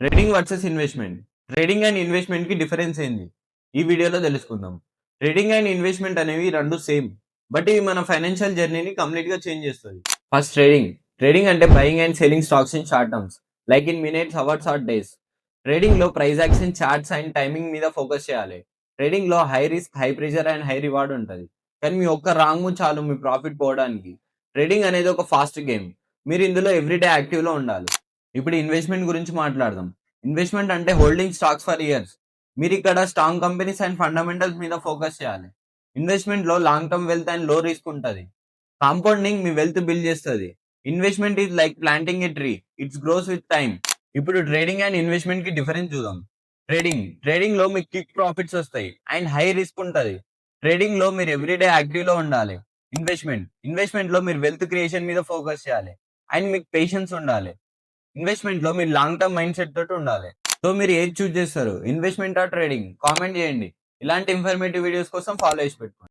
Trading versus investment. Trading and investment కి difference ఏంది ఈ వీడియోలో తెలుసుకుందాం. ట్రేడింగ్ అండ్ ఇన్వెస్ట్మెంట్ అనేవి రెండు సేమ్, బట్ ఇవి మన ఫైనాన్షియల్ జర్నీని కంప్లీట్ గా చేంజ్ చేస్తుంది. First trading. ట్రేడింగ్ అంటే buying and selling stocks in short terms, like in minutes, hours or days. Trading లో price action, charts and timing మీద ఫోకస్ చేయాలి. ట్రేడింగ్ లో high risk, high pressure and high reward ఉంటుంది, కానీ మీ ఒక్క wrong move చాలు మీ profit పోవడానికి. Trading అనేది ఒక ఫాస్ట్ గేమ్, మీరు ఇందులో ఎవ్రీడే యాక్టివ్ లో ఉండాలి. ఇప్పుడు ఇన్వెస్ట్మెంట్ గురించి మాట్లాడదాం. ఇన్వెస్ట్మెంట్ అంటే హోల్డింగ్ స్టాక్స్ ఫర్ ఇయర్స్. మీరు ఇక్కడ స్ట్రాంగ్ కంపెనీస్ అండ్ ఫండమెంటల్స్ మీద ఫోకస్ చేయాలి. ఇన్వెస్ట్మెంట్ లో లాంగ్ టర్మ్ వెల్త్ అండ్ లో రిస్క్ ఉంటుంది. కాంపౌండింగ్ మీ వెల్త్ బిల్డ్ చేస్తుంది. Investment is like planting A tree, it's gross with time. ఇప్పుడు ట్రేడింగ్ అండ్ ఇన్వెస్ట్మెంట్ కి డిఫరెన్స్ చూద్దాం. ట్రేడింగ్ లో మీకు క్విక్ ప్రాఫిట్స్ వస్తాయి అండ్ హై రిస్క్ ఉంటుంది. ట్రేడింగ్ లో మీరు ఎవ్రీడే యాక్టివ్ లో ఉండాలి. ఇన్వెస్ట్మెంట్ లో మీరు వెల్త్ క్రియేషన్ మీద ఫోకస్ చేయాలి అండ్ మీకు పేషెన్స్ ఉండాలి. ఇన్వెస్ట్మెంట్ లో మీరు లాంగ్ టర్మ్ మైండ్ సెట్ తోటి ఉండాలి. సో మీరు ఏది చూస్ చేస్తారు, ఇన్వెస్ట్మెంట్ ఆ ట్రేడింగ్? కామెంట్ చేయండి. ఇలాంటి ఇన్ఫర్మేటివ్ వీడియోస్ కోసం ఫాలో చేసి పెట్టుకోండి.